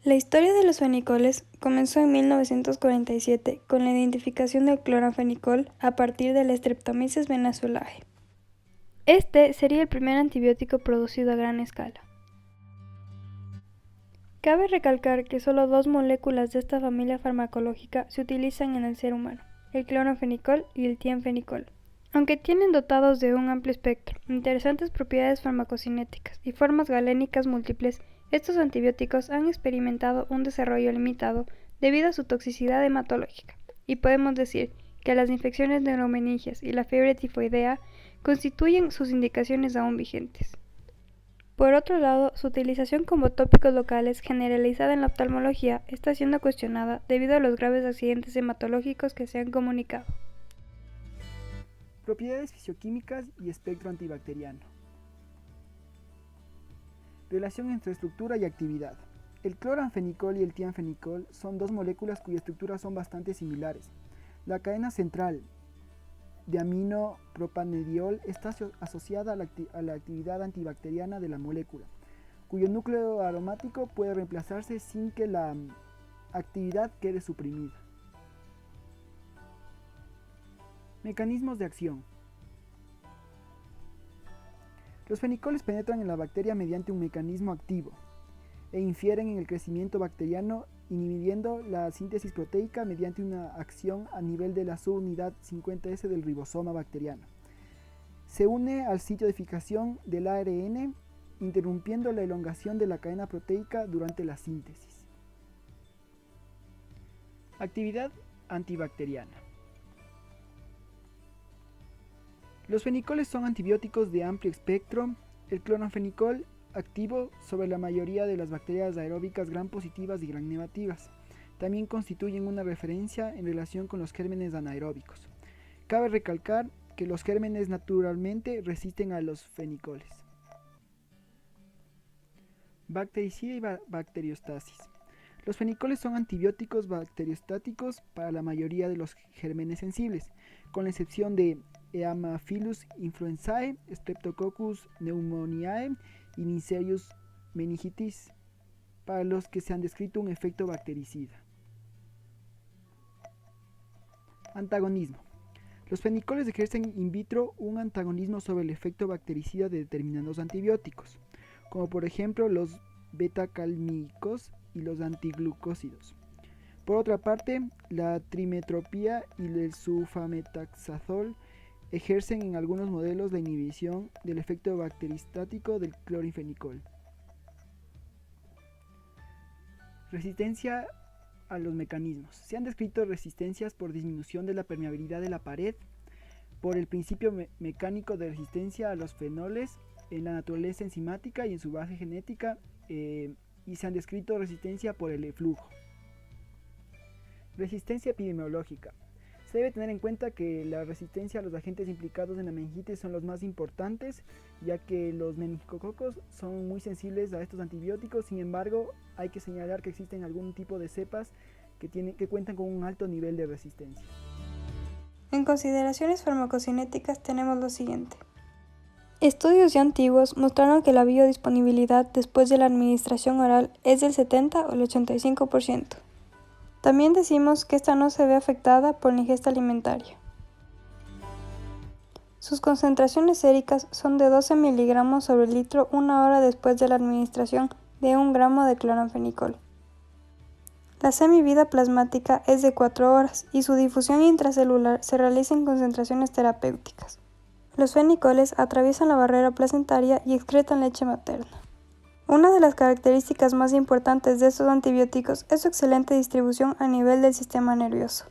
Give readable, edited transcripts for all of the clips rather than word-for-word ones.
La historia de los fenicoles comenzó en 1947 con la identificación del cloranfenicol a partir de la Streptomyces venezuelae. Este sería el primer antibiótico producido a gran escala. Cabe recalcar que solo dos moléculas de esta familia farmacológica se utilizan en el ser humano, el cloranfenicol y el tianfenicol. Aunque tienen dotados de un amplio espectro, interesantes propiedades farmacocinéticas y formas galénicas múltiples, estos antibióticos han experimentado un desarrollo limitado debido a su toxicidad hematológica, y podemos decir que las infecciones neuromeningias y la fiebre tifoidea constituyen sus indicaciones aún vigentes. Por otro lado, su utilización como tópicos locales generalizada en la oftalmología está siendo cuestionada debido a los graves accidentes hematológicos que se han comunicado. Propiedades fisicoquímicas y espectro antibacteriano. Relación entre estructura y actividad. El cloranfenicol y el tianfenicol son dos moléculas cuyas estructuras son bastante similares. La cadena central de aminopropanediol está asociada a la actividad antibacteriana de la molécula, cuyo núcleo aromático puede reemplazarse sin que la actividad quede suprimida. Mecanismos de acción. Los fenicoles penetran en la bacteria mediante un mecanismo activo e infieren en el crecimiento bacteriano, inhibiendo la síntesis proteica mediante una acción a nivel de la subunidad 50S del ribosoma bacteriano. Se une al sitio de fijación del ARN, interrumpiendo la elongación de la cadena proteica durante la síntesis. Actividad antibacteriana. Los fenicoles son antibióticos de amplio espectro. El cloranfenicol activo sobre la mayoría de las bacterias aeróbicas gram positivas y gram negativas. También constituyen una referencia en relación con los gérmenes anaeróbicos. Cabe recalcar que los gérmenes naturalmente resisten a los fenicoles. Bactericida y bacteriostasis. Los fenicoles son antibióticos bacteriostáticos para la mayoría de los gérmenes sensibles, con la excepción de Haemophilus influenzae, Streptococcus pneumoniae y Neisseria meningitis, para los que se han descrito un efecto bactericida. Antagonismo. Los fenicoles ejercen in vitro un antagonismo sobre el efecto bactericida de determinados antibióticos, como por ejemplo los betacálmicos y los antiglucósidos. Por otra parte, la trimetopía y el sulfametaxazol ejercen en algunos modelos la inhibición del efecto bacteristático del cloranfenicol. Resistencia a los mecanismos. Se han descrito resistencias por disminución de la permeabilidad de la pared, por el principio mecánico de resistencia a los fenoles en la naturaleza enzimática y en su base genética, y se han descrito resistencia por el flujo. Resistencia epidemiológica. Se debe tener en cuenta que la resistencia a los agentes implicados en la meningitis son los más importantes, ya que los meningococos son muy sensibles a estos antibióticos. Sin embargo, hay que señalar que existen algún tipo de cepas que cuentan con un alto nivel de resistencia. En consideraciones farmacocinéticas tenemos lo siguiente. Estudios ya antiguos mostraron que la biodisponibilidad después de la administración oral es del 70 o el 85%. También decimos que esta no se ve afectada por la ingesta alimentaria. Sus concentraciones séricas son de 12 miligramos sobre litro una hora después de la administración de 1 gramo de cloranfenicol. La semivida plasmática es de 4 horas y su difusión intracelular se realiza en concentraciones terapéuticas. Los fenicoles atraviesan la barrera placentaria y excretan leche materna. Una de las características más importantes de estos antibióticos es su excelente distribución a nivel del sistema nervioso.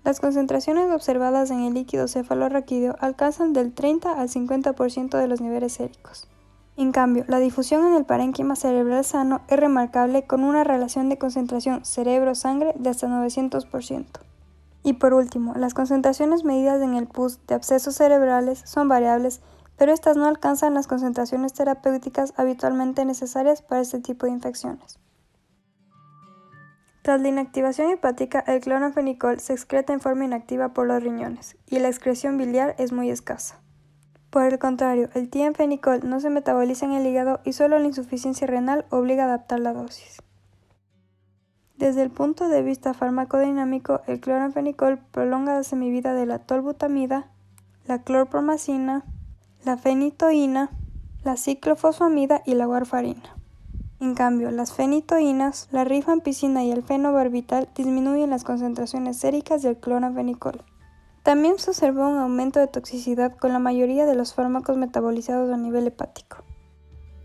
Las concentraciones observadas en el líquido cefalorraquídeo alcanzan del 30 al 50% de los niveles séricos. En cambio, la difusión en el parénquima cerebral sano es remarcable, con una relación de concentración cerebro-sangre de hasta 900%. Y por último, las concentraciones medidas en el pus de abscesos cerebrales son variables, pero estas no alcanzan las concentraciones terapéuticas habitualmente necesarias para este tipo de infecciones. Tras la inactivación hepática, el cloranfenicol se excreta en forma inactiva por los riñones, y la excreción biliar es muy escasa. Por el contrario, el tianfenicol no se metaboliza en el hígado y solo la insuficiencia renal obliga a adaptar la dosis. Desde el punto de vista farmacodinámico, el cloranfenicol prolonga la semivida de la tolbutamida, la clorpromazina, la fenitoína, la ciclofosfamida y la warfarina. En cambio, las fenitoínas, la rifampicina y el fenobarbital disminuyen las concentraciones séricas del cloranfenicol. También se observó un aumento de toxicidad con la mayoría de los fármacos metabolizados a nivel hepático.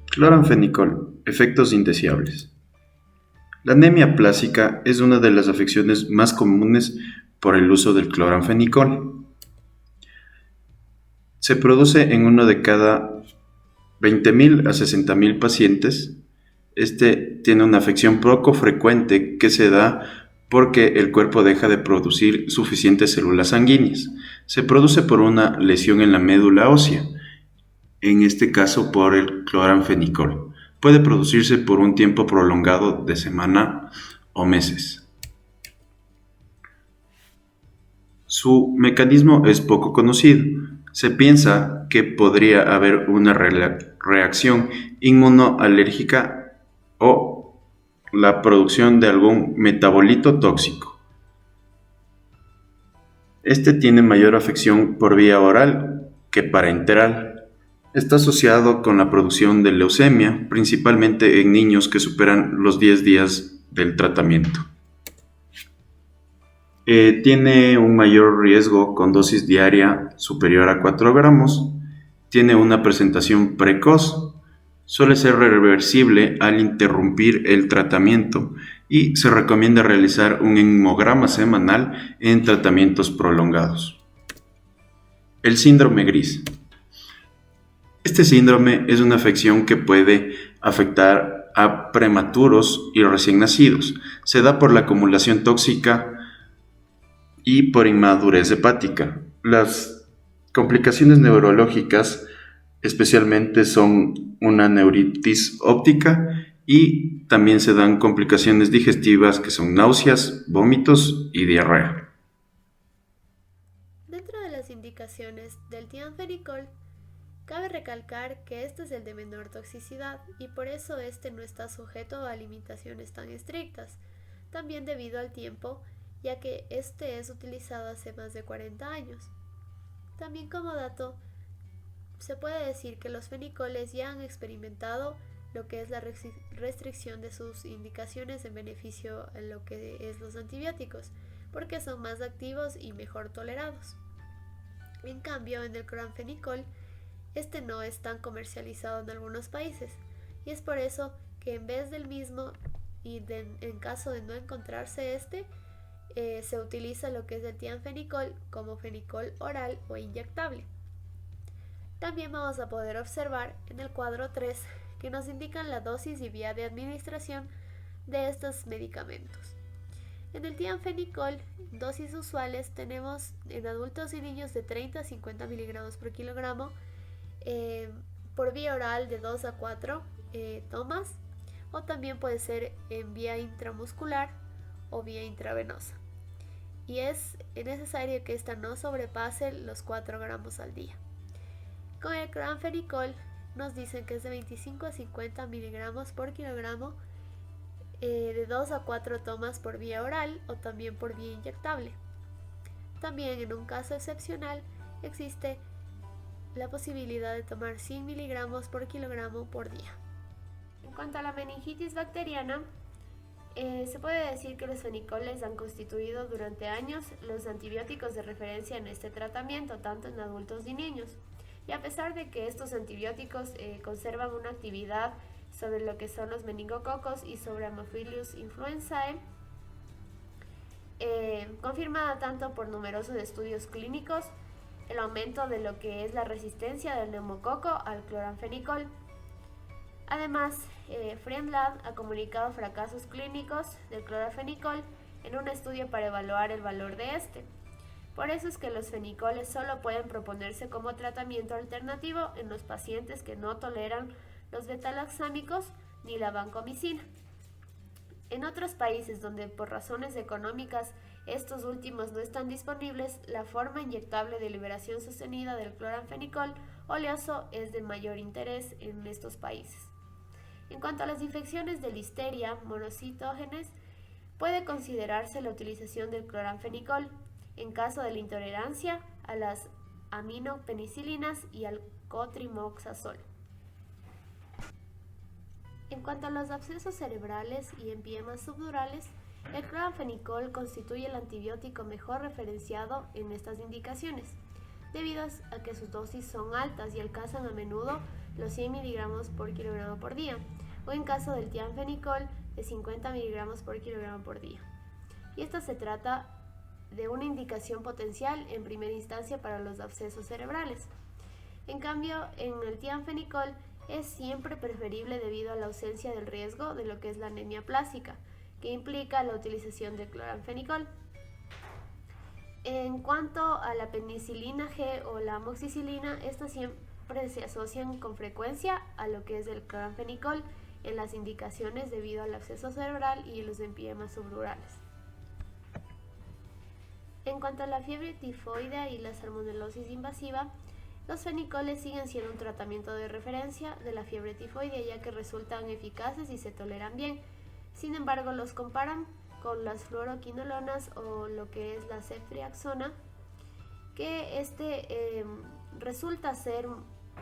Cloranfenicol. Efectos indeseables. La anemia plásica es una de las afecciones más comunes por el uso del cloranfenicol. Se produce en uno de cada 20.000 a 60.000 pacientes. Este tiene una afección poco frecuente que se da porque el cuerpo deja de producir suficientes células sanguíneas. Se produce por una lesión en la médula ósea, en este caso por el cloranfenicol. Puede producirse por un tiempo prolongado de semana o meses. Su mecanismo es poco conocido. Se piensa que podría haber una reacción inmunoalérgica o la producción de algún metabolito tóxico. Este tiene mayor afección por vía oral que parenteral. Está asociado con la producción de leucemia, principalmente en niños que superan los 10 días del tratamiento. Tiene un mayor riesgo con dosis diaria superior a 4 gramos. Tiene una presentación precoz. Suele ser reversible al interrumpir el tratamiento y se recomienda realizar un hemograma semanal en tratamientos prolongados. El síndrome gris. Este síndrome es una afección que puede afectar a prematuros y recién nacidos. Se da por la acumulación tóxica y por inmadurez hepática. Las complicaciones neurológicas especialmente son una neuritis óptica y también se dan complicaciones digestivas que son náuseas, vómitos y diarrea. Dentro de las indicaciones del tianfenicol, cabe recalcar que este es el de menor toxicidad y por eso este no está sujeto a limitaciones tan estrictas, también debido al tiempo, ya que este es utilizado hace más de 40 años. También como dato, se puede decir que los fenicoles ya han experimentado lo que es la restricción de sus indicaciones en beneficio en lo que es los antibióticos, porque son más activos y mejor tolerados. En cambio, en el cloranfenicol, este no es tan comercializado en algunos países, y es por eso que en vez del mismo, y en caso de no encontrarse se utiliza lo que es el tianfenicol como fenicol oral o inyectable. También vamos a poder observar en el cuadro 3 que nos indican la dosis y vía de administración de estos medicamentos. En el tianfenicol, dosis usuales tenemos en adultos y niños de 30 a 50 miligramos por kilogramo, por vía oral de 2 a 4 tomas, o también puede ser en vía intramuscular o vía intravenosa. Y es necesario que esta no sobrepase los 4 gramos al día. Con el cloranfenicol nos dicen que es de 25 a 50 miligramos por kilogramo, de 2 a 4 tomas por vía oral o también por vía inyectable. También en un caso excepcional existe la posibilidad de tomar 100 miligramos por kilogramo por día. En cuanto a la meningitis bacteriana, se puede decir que los fenicoles han constituido durante años los antibióticos de referencia en este tratamiento, tanto en adultos y niños. Y a pesar de que estos antibióticos conservan una actividad sobre lo que son los meningococos y sobre Haemophilus influenzae, confirmada tanto por numerosos estudios clínicos, el aumento de lo que es la resistencia del neumococo al cloranfenicol. Además, Friendlab ha comunicado fracasos clínicos del cloranfenicol en un estudio para evaluar el valor de este. Por eso es que los fenicoles solo pueden proponerse como tratamiento alternativo en los pacientes que no toleran los betalaxámicos ni la vancomicina. En otros países donde por razones económicas estos últimos no están disponibles, la forma inyectable de liberación sostenida del cloranfenicol oleoso es de mayor interés en estos países. En cuanto a las infecciones de listeria monocitógenes, Puede considerarse la utilización del cloranfenicol en caso de la intolerancia a las aminopenicilinas y al cotrimoxazol. En cuanto a los abscesos cerebrales y empiemas subdurales, el cloranfenicol constituye el antibiótico mejor referenciado en estas indicaciones, debido a que sus dosis son altas y alcanzan a menudo los 100 mg por kilogramo por día, o en caso del tianfenicol de 50 mg por kilogramo por día. Y esto se trata de una indicación potencial en primera instancia para los abscesos cerebrales. En cambio, en el tianfenicol es siempre preferible debido a la ausencia del riesgo de lo que es la anemia plástica, que implica la utilización del cloranfenicol. En cuanto a la penicilina G o la amoxicilina, estas siempre se asocian con frecuencia a lo que es el cloranfenicol en las indicaciones debido al absceso cerebral y los empiemas subdurales. En cuanto a la fiebre tifoidea y la salmonelosis invasiva, los fenicoles siguen siendo un tratamiento de referencia de la fiebre tifoidea, ya que resultan eficaces y se toleran bien. Sin embargo, los comparan con las fluoroquinolonas o lo que es la ceftriaxona, que resulta ser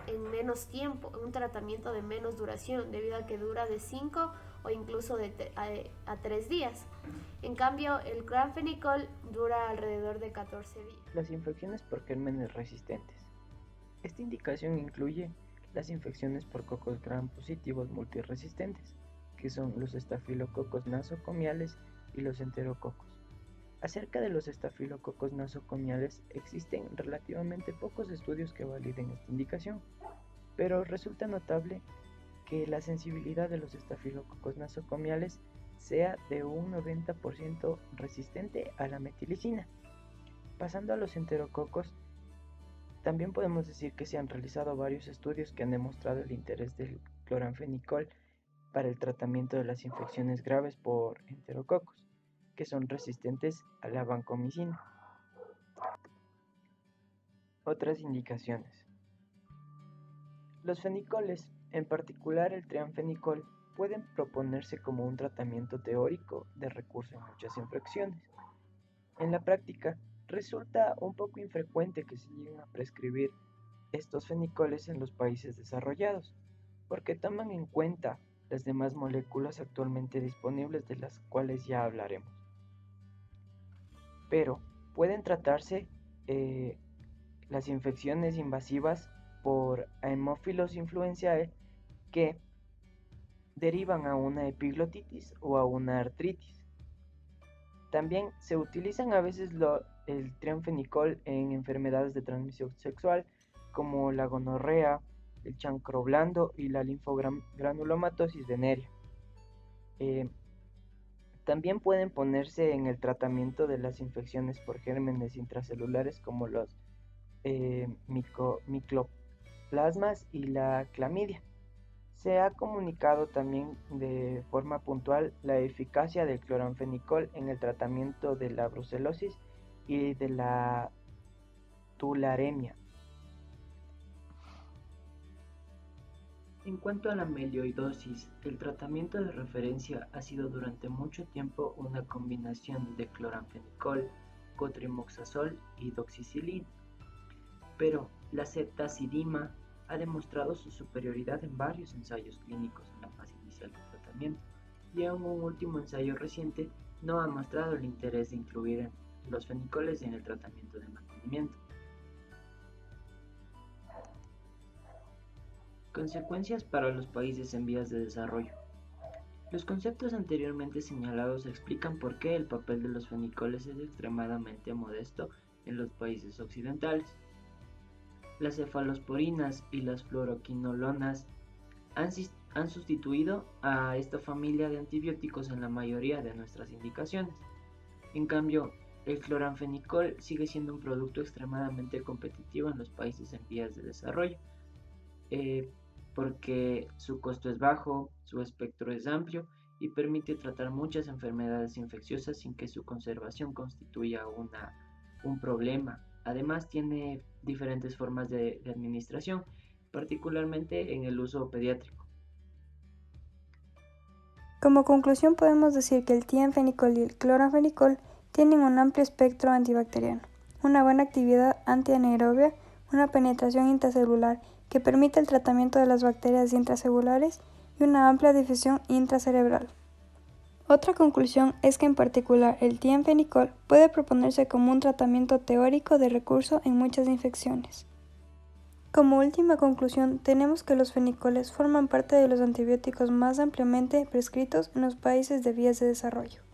en menos tiempo, un tratamiento de menos duración, debido a que dura de 5 o incluso a 3 días. En cambio, el cloranfenicol dura alrededor de 14 días. Las infecciones por gérmenes resistentes. Esta indicación incluye las infecciones por cocos gram positivos multiresistentes, que son los estafilococos nosocomiales y los enterococos. Acerca de los estafilococos nosocomiales existen relativamente pocos estudios que validen esta indicación, pero resulta notable que la sensibilidad de los estafilococos nosocomiales sea de un 90% resistente a la metilicina. Pasando a los enterococos, también podemos decir que se han realizado varios estudios que han demostrado el interés del cloranfenicol para el tratamiento de las infecciones graves por enterococos, que son resistentes a la vancomicina. Otras indicaciones. Los fenicoles, en particular el trianfenicol, pueden proponerse como un tratamiento teórico de recurso en muchas infecciones. En la práctica, resulta un poco infrecuente que se lleguen a prescribir estos fenicoles en los países desarrollados, porque toman en cuenta las demás moléculas actualmente disponibles de las cuales ya hablaremos. Pero pueden tratarse las infecciones invasivas por Haemophilus influenzae que derivan a una epiglotitis o a una artritis. También se utilizan a veces el trianfenicol en enfermedades de transmisión sexual como la gonorrea, el chancro blando y la linfogranulomatosis venérea. También pueden ponerse en el tratamiento de las infecciones por gérmenes intracelulares como los micoplasmas y la clamidia. Se ha comunicado también de forma puntual la eficacia del cloranfenicol en el tratamiento de la brucelosis y de la tularemia. En cuanto a la melioidosis, el tratamiento de referencia ha sido durante mucho tiempo una combinación de cloranfenicol, cotrimoxazol y doxicilina, pero la ceftazidima ha demostrado su superioridad en varios ensayos clínicos en la fase inicial del tratamiento, y en un último ensayo reciente no ha mostrado el interés de incluir los fenicoles en el tratamiento de mantenimiento. Consecuencias para los países en vías de desarrollo. Los conceptos anteriormente señalados explican por qué el papel de los fenicoles es extremadamente modesto en los países occidentales. Las cefalosporinas y las fluoroquinolonas han sustituido a esta familia de antibióticos en la mayoría de nuestras indicaciones. En cambio, el cloranfenicol sigue siendo un producto extremadamente competitivo en los países en vías de desarrollo, porque su costo es bajo, su espectro es amplio y permite tratar muchas enfermedades infecciosas sin que su conservación constituya un problema. Además, tiene diferentes formas de administración, particularmente en el uso pediátrico. Como conclusión podemos decir que el tianfenicol y el cloranfenicol tienen un amplio espectro antibacteriano, una buena actividad antianaerobia, una penetración intracelular que permite el tratamiento de las bacterias intracelulares y una amplia difusión intracerebral. Otra conclusión es que en particular el tianfenicol puede proponerse como un tratamiento teórico de recurso en muchas infecciones. Como última conclusión, tenemos que los fenicoles forman parte de los antibióticos más ampliamente prescritos en los países de vías de desarrollo.